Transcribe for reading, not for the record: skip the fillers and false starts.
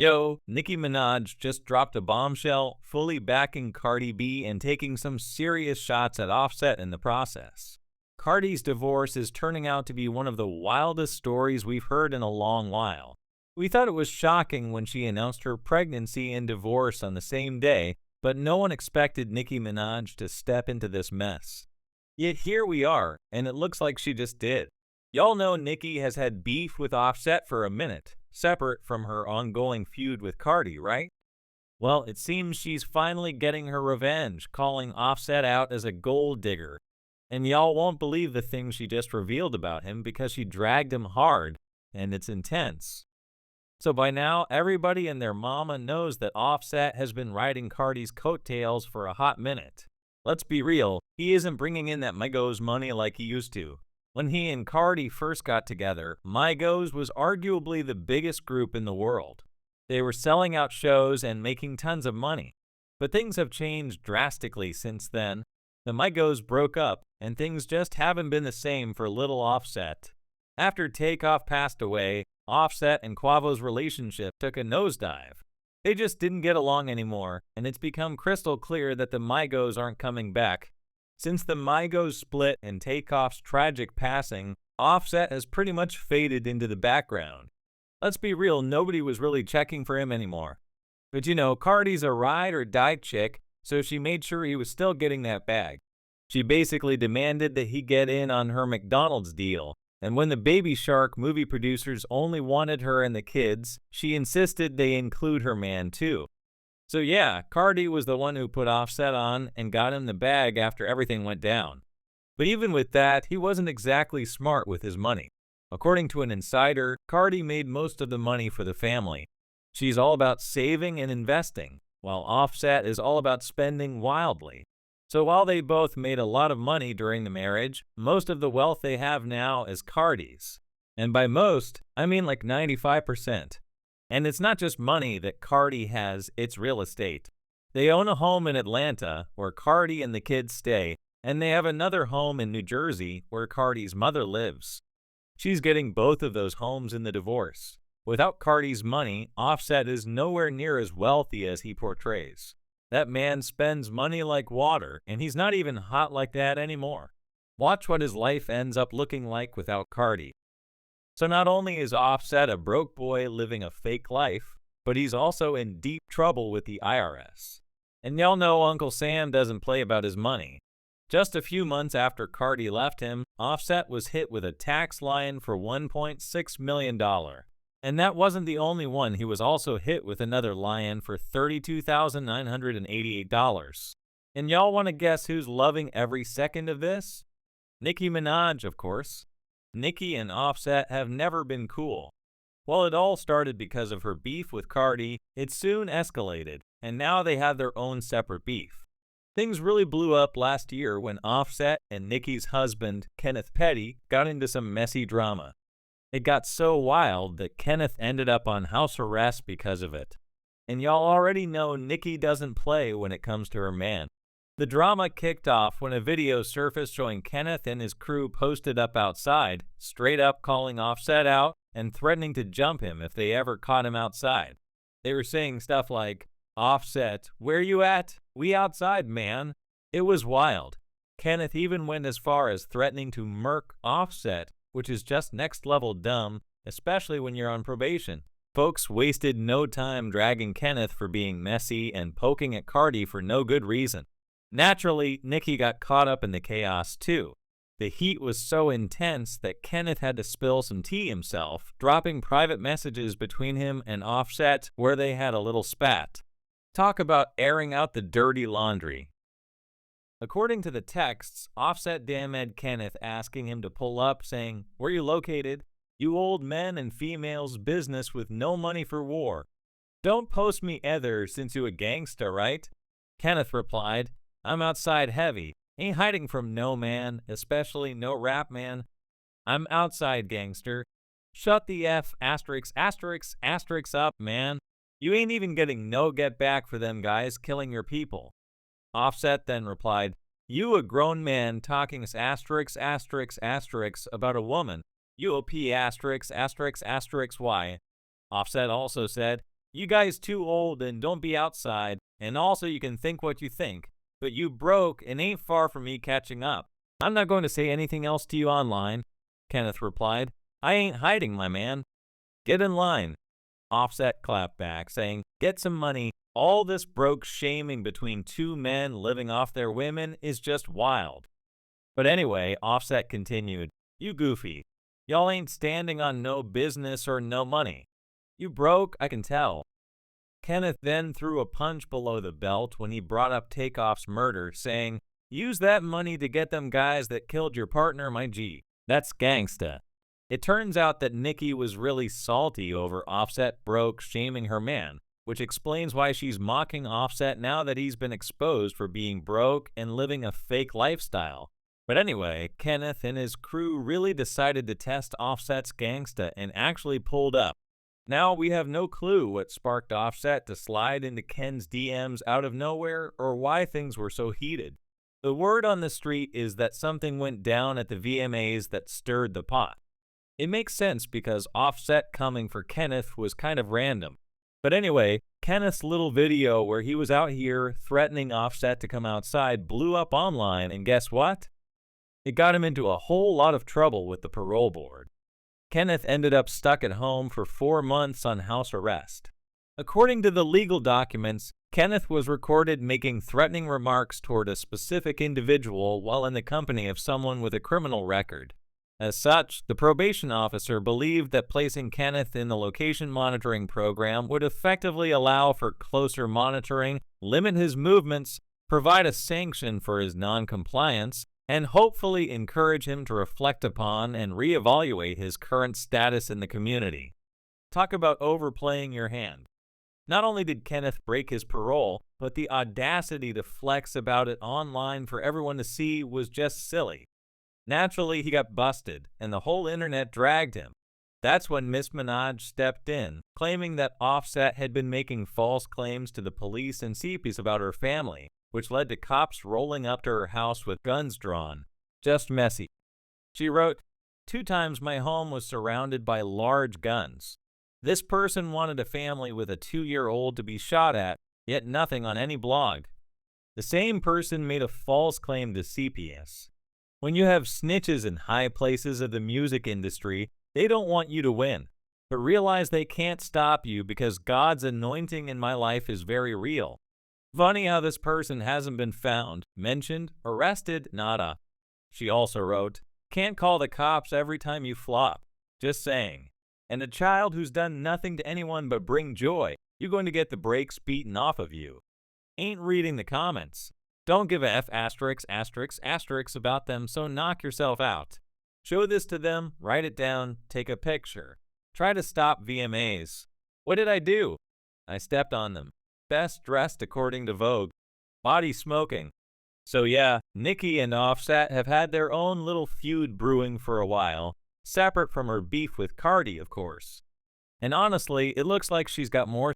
Yo, Nicki Minaj just dropped a bombshell, fully backing Cardi B and taking some serious shots at Offset in the process. Cardi's divorce is turning out to be one of the wildest stories we've heard in a long while. We thought it was shocking when she announced her pregnancy and divorce on the same day, but no one expected Nicki Minaj to step into this mess. Yet here we are, and it looks like she just did. Y'all know Nicki has had beef with Offset for a minute, separate from her ongoing feud with Cardi, right? Well, it seems she's finally getting her revenge, calling Offset out as a gold digger. And y'all won't believe the things she just revealed about him because she dragged him hard, and it's intense. So by now, everybody and their mama knows that Offset has been riding Cardi's coattails for a hot minute. Let's be real, he isn't bringing in that Migos money like he used to. When he and Cardi first got together, Migos was arguably the biggest group in the world. They were selling out shows and making tons of money. But things have changed drastically since then. The Migos broke up, and things just haven't been the same for Little Offset. After Takeoff passed away, Offset and Quavo's relationship took a nosedive. They just didn't get along anymore, and it's become crystal clear that the Migos aren't coming back. Since the Migos split and Takeoff's tragic passing, Offset has pretty much faded into the background. Let's be real, nobody was really checking for him anymore. But you know, Cardi's a ride or die chick, so she made sure he was still getting that bag. She basically demanded that he get in on her McDonald's deal, and when the Baby Shark movie producers only wanted her and the kids, she insisted they include her man too. So yeah, Cardi was the one who put Offset on and got him the bag after everything went down. But even with that, he wasn't exactly smart with his money. According to an insider, Cardi made most of the money for the family. She's all about saving and investing, while Offset is all about spending wildly. So while they both made a lot of money during the marriage, most of the wealth they have now is Cardi's. And by most, I mean like 95%. And it's not just money that Cardi has, it's real estate. They own a home in Atlanta where Cardi and the kids stay, and they have another home in New Jersey where Cardi's mother lives. She's getting both of those homes in the divorce. Without Cardi's money, Offset is nowhere near as wealthy as he portrays. That man spends money like water, and he's not even hot like that anymore. Watch what his life ends up looking like without Cardi. So not only is Offset a broke boy living a fake life, but he's also in deep trouble with the IRS. And y'all know Uncle Sam doesn't play about his money. Just a few months after Cardi left him, Offset was hit with a tax lion for $1.6 million. And that wasn't the only one. He was also hit with another lion for $32,988. And y'all want to guess who's loving every second of this? Nicki Minaj, of course. Nicki and Offset have never been cool. While it all started because of her beef with Cardi, it soon escalated, and now they have their own separate beef. Things really blew up last year when Offset and Nicki's husband, Kenneth Petty, got into some messy drama. It got so wild that Kenneth ended up on house arrest because of it. And y'all already know Nicki doesn't play when it comes to her man. The drama kicked off when a video surfaced showing Kenneth and his crew posted up outside, straight up calling Offset out and threatening to jump him if they ever caught him outside. They were saying stuff like, "Offset, where you at? We outside, man." It was wild. Kenneth even went as far as threatening to murk Offset, which is just next level dumb, especially when you're on probation. Folks wasted no time dragging Kenneth for being messy and poking at Cardi for no good reason. Naturally, Nicki got caught up in the chaos too. The heat was so intense that Kenneth had to spill some tea himself, dropping private messages between him and Offset where they had a little spat. Talk about airing out the dirty laundry. According to the texts, Offset DM'd Kenneth asking him to pull up, saying, "Where you located? You old men and females business with no money for war. Don't post me either since you a gangsta, right?" Kenneth replied, "I'm outside heavy. Ain't hiding from no man, especially no rap man. I'm outside gangster. Shut the F asterisk asterisk asterisk up, man. You ain't even getting no get back for them guys killing your people." Offset then replied, "You a grown man talking asterisk asterisk asterisk about a woman. You a P asterisk asterisk asterisk Y." Offset also said, You guys too old and don't be outside, and also you can think what you think, but you broke and ain't far from me catching up. I'm not going to say anything else to you online, Kenneth replied. I ain't hiding, my man. Get in line. Offset clapped back, saying, get some money. All this broke shaming between two men living off their women is just wild. But anyway, Offset continued, you goofy. Y'all ain't standing on no business or no money. You broke, I can tell. Kenneth then threw a punch below the belt when he brought up Takeoff's murder, saying, use that money to get them guys that killed your partner, my G. That's gangsta. It turns out that Nicki was really salty over Offset broke shaming her man, which explains why she's mocking Offset now that he's been exposed for being broke and living a fake lifestyle. But anyway, Kenneth and his crew really decided to test Offset's gangsta and actually pulled up. Now we have no clue what sparked Offset to slide into Ken's DMs out of nowhere or why things were so heated. The word on the street is that something went down at the VMAs that stirred the pot. It makes sense because Offset coming for Kenneth was kind of random. But anyway, Kenneth's little video where he was out here threatening Offset to come outside blew up online, and guess what? It got him into a whole lot of trouble with the parole board. Kenneth ended up stuck at home for 4 months on house arrest. According to the legal documents, Kenneth was recorded making threatening remarks toward a specific individual while in the company of someone with a criminal record. As such, the probation officer believed that placing Kenneth in the location monitoring program would effectively allow for closer monitoring, limit his movements, provide a sanction for his non-compliance, and hopefully encourage him to reflect upon and reevaluate his current status in the community. Talk about overplaying your hand. Not only did Kenneth break his parole, but the audacity to flex about it online for everyone to see was just silly. Naturally, he got busted, and the whole internet dragged him. That's when Miss Minaj stepped in, claiming that Offset had been making false claims to the police and CPs about her family, which led to cops rolling up to her house with guns drawn. Just messy. She wrote, 2 times my home was surrounded by large guns. This person wanted a family with a 2-year-old to be shot at, yet nothing on any blog. The same person made a false claim to CPS. When you have snitches in high places of the music industry, they don't want you to win, but realize they can't stop you because God's anointing in my life is very real. Funny how this person hasn't been found, mentioned, arrested, nada. She also wrote, can't call the cops every time you flop. Just saying. And a child who's done nothing to anyone but bring joy, you're going to get the brakes beaten off of you. Ain't reading the comments. Don't give a F*** about them, so knock yourself out. Show this to them, write it down, take a picture. Try to stop VMAs. What did I do? I stepped on them. Best dressed according to Vogue. Body smoking. So yeah, Nicki and Offset have had their own little feud brewing for a while, separate from her beef with Cardi, of course. And honestly, it looks like she's got more